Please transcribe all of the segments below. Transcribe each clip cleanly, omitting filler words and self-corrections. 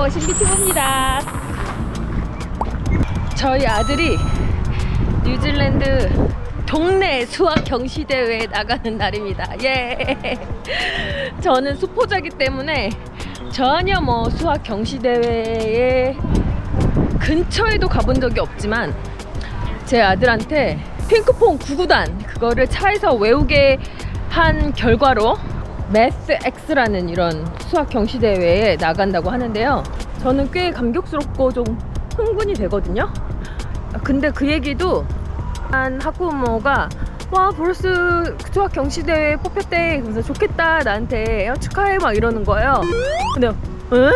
안녕하세요, 신비티브입니다. 저희 아들이 뉴질랜드 동네 수학 경시대회에 나가는 날입니다. 예. 저는 수포자기 때문에 전혀 수학 경시대회에 근처에도 가본 적이 없지만 제 아들한테 핑크퐁 9구단 그거를 차에서 외우게 한 결과로 매스 X라는 이런 수학 경시대회에 나간다고 하는데요. 저는 꽤 감격스럽고 좀 흥분이 되거든요. 근데 그 얘기도 한 학부모가 와 벌써 수학 경시대회에 뽑혔대. 그래서 좋겠다 나한테 축하해 막 이러는 거예요. 근데 응?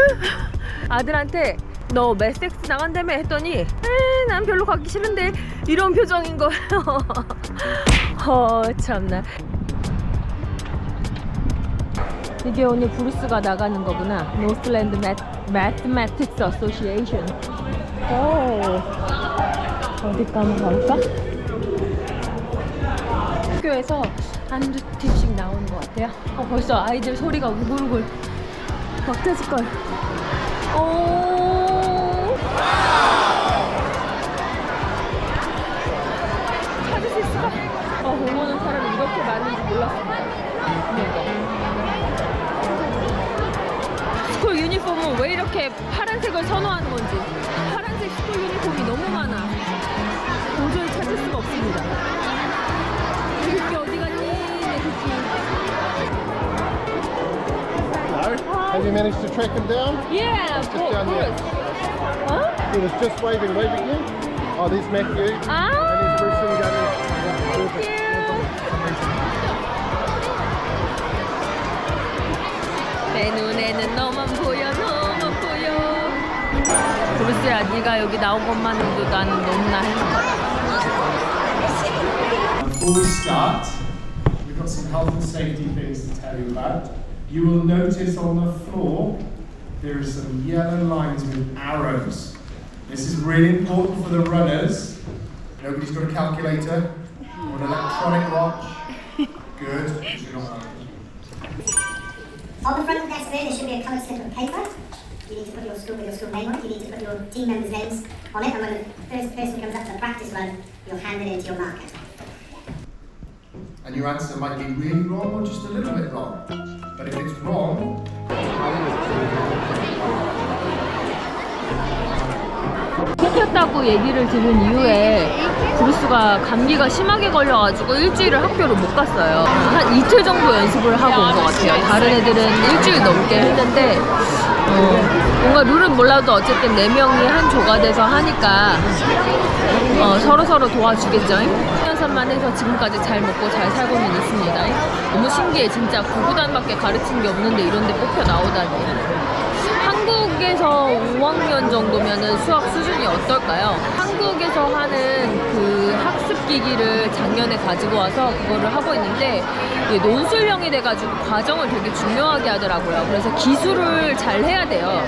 아들한테 너 매스 X 나간다며 했더니 난 별로 가기 싫은데 이런 표정인 거예요. 참나. 이게 오늘 브루스가 나가는 거구나. 노스랜드 Mathematics Association. 어디가 한번 가볼까? 학교에서 한두 팀씩 나오는 것 같아요. 벌써 아이들 소리가 우글우글 막 터질걸. 찾을 수 있을까? 공부하는 사람이 이렇게 많은지 몰랐어. 스쿨 유니폼은 왜 이렇게 파란색을 선호하는 건지. 파란색 스쿨 유니폼이 너무 많아. 도저히 찾을 수가 없습니다. 내 국기 어디 갔니? 내 국기. Have you managed to track him down? Yeah, of Just down there. Huh? He was just waving at you. Oh, there's Matthew. And there's Bruce and Gunny. Thank you. 내 눈에는 너만 보여, 너만 보여. 브루스야, 네가 여기 나온 것만으로도 나는 너무나 행복하다. Before we start, we've got some health and safety things to tell you about. You will notice on the floor there are some yellow lines with arrows. This is really important for the runners. Nobody's got a calculator or an electronic watch. Good, because you're not running. On the front desk there should be a coloured slip of paper. You need to put your school with your school name on it. You need to put your team members' names on it. And when the first person comes up to the practice run, you'll hand it into your marker. And your answer might be really wrong or just a little bit wrong. But if it's wrong, 뽑혔다고 얘기를 들은 이후에 브루스가 감기가 심하게 걸려가지고 일주일을 학교를 못 갔어요. 한 이틀 정도 연습을 하고 온 것 같아요. 다른 애들은 일주일 넘게 했는데 뭔가 룰은 몰라도 어쨌든 4명이 한 조가 돼서 하니까 서로서로 도와주겠죠. 연습만 해서 지금까지 잘 먹고 잘 살고는 있습니다. 너무 신기해. 진짜 9구단밖에 가르친 게 없는데 이런 데 뽑혀 나오다니. 한국에서 5학년 정도면은 수학 수준이 어떨까요? 한국에서 하는 그 학습 기기를 작년에 가지고 와서 그거를 하고 있는데 논술형이 돼가지고 과정을 되게 중요하게 하더라고요. 그래서 기술을 잘 해야 돼요.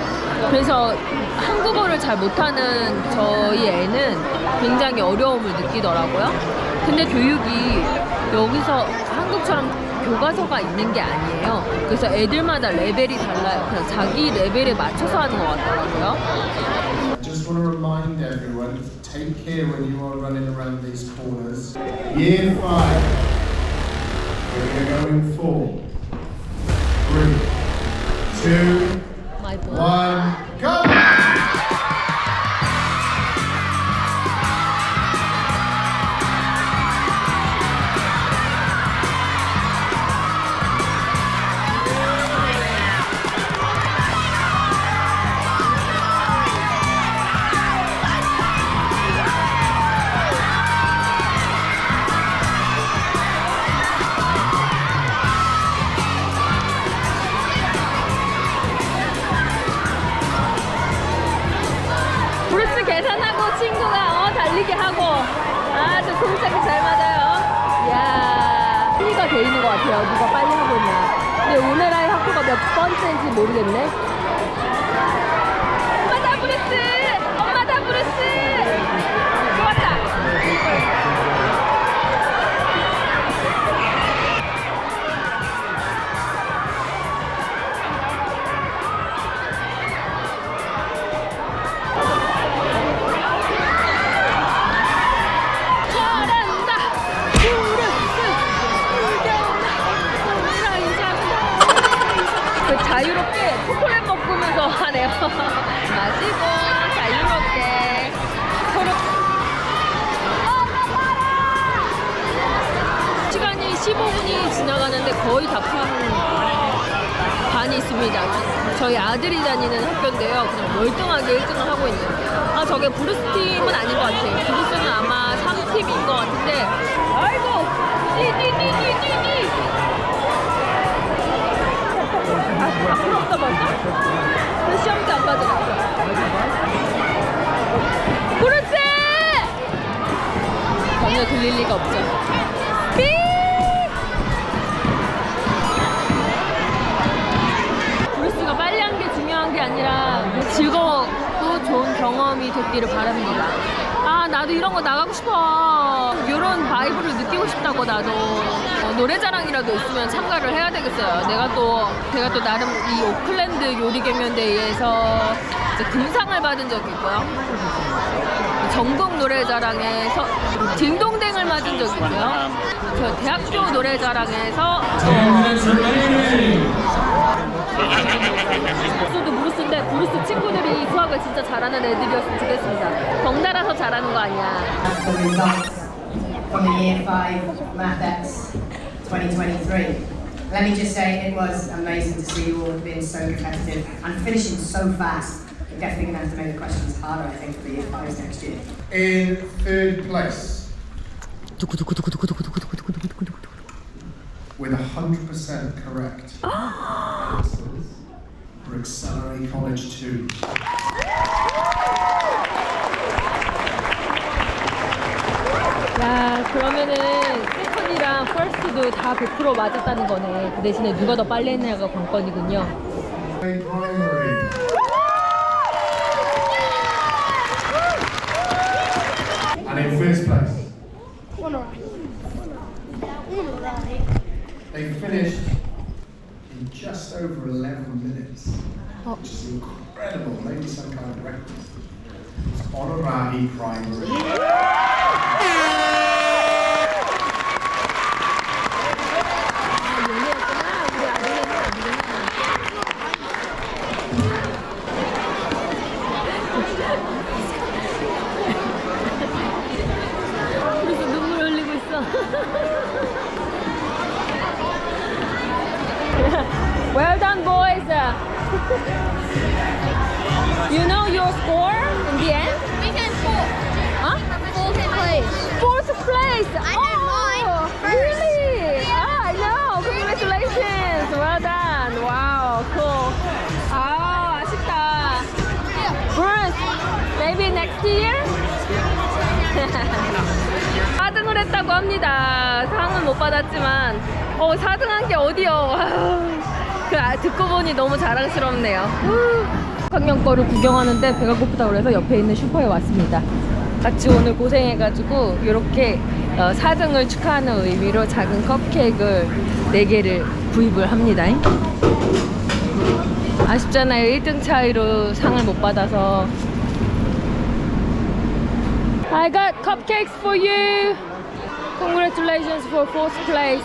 그래서 한국어를 잘 못하는 저희 애는 굉장히 어려움을 느끼더라고요. 근데 교육이 여기서 한국처럼 교과서가 있는 게 아니에요. 그래서 애들마다 레벨이 달라요. 그냥 자기 레벨에 맞춰서 하는 것 같더라고요. I just want to remind everyone to take care when you are running around these corners. Year 5. We're going 4, 3, 2, My boy. 1, go! 브루스 계산하고 친구가 달리게 하고 아주 동작이 잘 맞아요. 이야, 순위가 돼 있는 것 같아요. 누가 빨리 하고 있나. 근데 오늘 아이 학교가 몇 번째인지 모르겠네. 엄마다 브루스! 엄마다 브루스! 좋았다. 마시고 자유롭게 서로 시간이 15분이 지나가는데 거의 다 푼 반이 있습니다. 저희 아들이 다니는 학교인데요. 그냥 멀뚱하게 1등을 하고 있는. 아, 저게 브루스 팀은 아닌 것 같아요. 브루스는 아마 3팀인 것 같은데. 아이고! 띠! 앞으로 없어 벌써? 그 시험지 안 가져갔어. 브루스! 전혀 들릴 리가 없죠. 삐! 브루스가 빨리 한 게 중요한 게 아니라 즐거웠고 좋은 경험이 됐기를 바랍니다. 아, 나도 이런 거 나가고 싶어. 이런 바이브를 느끼고 싶다고. 나도 노래자랑이라도 있으면 참가를 해야 되겠어요. 제가 또 나름 이 오클랜드 요리경연대회에서 이제 금상을 받은 적이 있고요. 전국 노래자랑에서 딩동댕을 맞은 적이 있고요. 저 대학교 노래자랑에서 브루스도 브루스인데 브루스 친구들이 수학을 진짜 잘하는 애들이었으면 좋겠습니다. 덩달아서 잘하는 거 아니야. The results from the Year 5 MathX 2023. Let me just say it was amazing to see you all being so competitive and finishing so fast. We're definitely going to have to make the questions harder, I think, for the Year 5s next year. In third place, with 100% correct answers for Accelerate College 2. 야, 그러면은 세컨이랑 퍼스트도 다 100% 맞았다는 거네. 그 대신에 누가 더 빨리 했냐가 관건이군요. Primary. And in first place, they finished in just over 11 minutes, which is incredible, maybe some kind of record. It's Honorary Primary. 그래서 눈물 흘리고 있어. Well done, boys. You know your score in the end? We came fourth. Huh? Fourth place. Fourth place. I know mine first. Really? Ah, I know. Congratulations. Well done. Wow, cool. 아, 아쉽다. Bruce, maybe next year? 4등을 했다고 합니다. 상은 못 받았지만 4등한 게 어디요. 듣고 보니 너무 자랑스럽네요. 강명 거를 구경하는데 배가 고프다고 그래서 옆에 있는 슈퍼에 왔습니다. 같이 오늘 고생해가지고 이렇게 4등을 축하하는 의미로 작은 컵케이크를 4개를 구입을 합니다. 아쉽잖아요. 1등 차이로 상을 못 받아서. I got cupcakes for you. Congratulations for 4th place.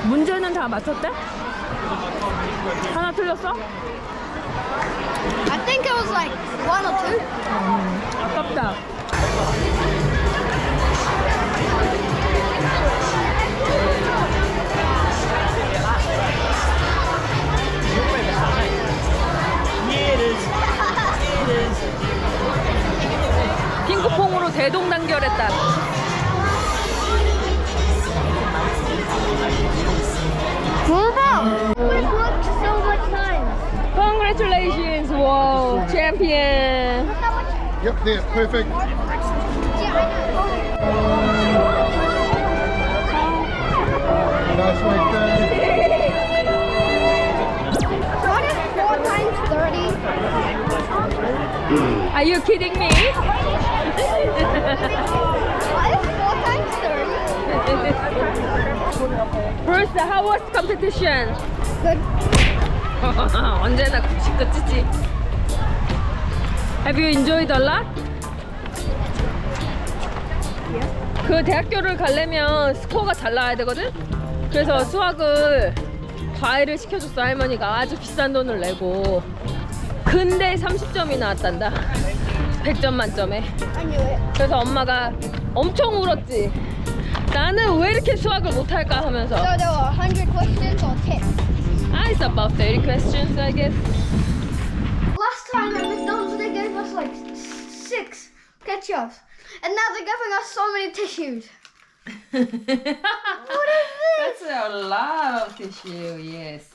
문제는 다 맞췄대? 하나 틀렸어? I think it was like 1 or 2. 아깝다. 핑크퐁으로 대동단결했다. We've looked so much time. Congratulations, wow, champion. Yep, there, perfect. Nice work there. What is 4 times 30? Are you kidding me? What is 4 times 30? Bruce, how was competition? Good. 언제나 90 끝이지. Have you enjoyed a lot? 그 대학교를 가려면 스코어가 잘 나와야 되거든? 그래서 수학을 과외를 시켜줬어. 할머니가 아주 비싼 돈을 내고. 근데 30점이 나왔단다. 100점 만점에. I knew it. 그래서 엄마가 엄청 울었지. 나는 왜 이렇게 수학을 못할까 하면서. So there were 100 questions or 10. It's about 30 questions, I guess. Last time at McDonald's they gave us like 6 ketchups. And now they're giving us so many tissues. What is this? That's a lot of tissue, yes.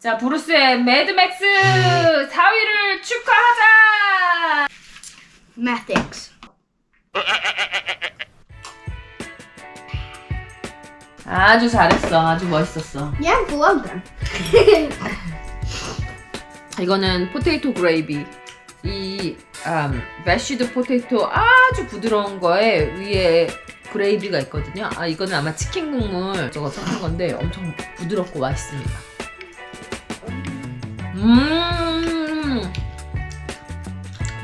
자, 브루스의 매드맥스 4위를 축하하자! Mathics. 아주 잘했어. 아주 멋있었어. Yeah, I love them. 이거는 포테이토 그레이비. 이 매쉬드 포테이토 아주 부드러운 거에 위에 그레이비가 있거든요. 아, 이거는 아마 치킨 국물 저거 섞은 건데 엄청 부드럽고 맛있습니다.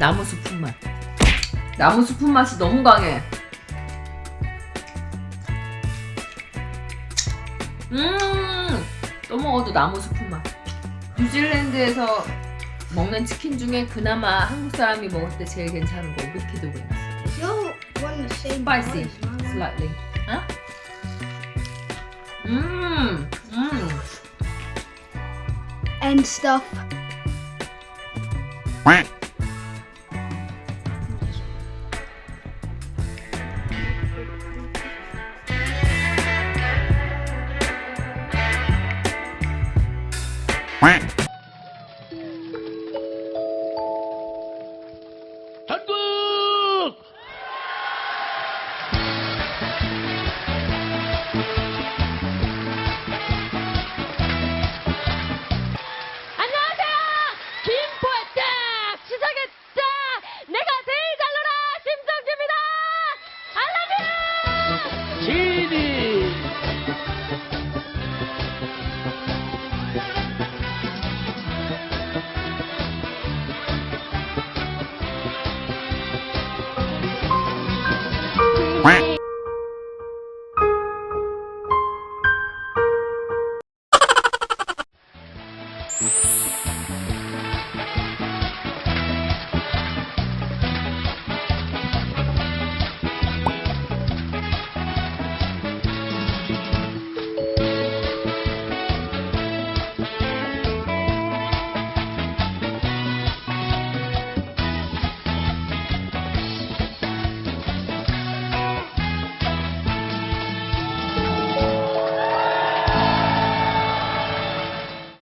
나무 스프 맛. 나무 스프 맛이 너무 강해. 또 먹어도 나무 스프 맛. 뉴질랜드에서 먹는 치킨 중에 그나마 한국 사람이 먹을 때 제일 괜찮은 거 위키드 윙스. Is your one the same Spicy, price, man? slightly. 어? And stuff. 안녕하세요. 김포의 딱 시작의 딱 내가 제일 잘 놀아 심정지입니다. I love you. 지니.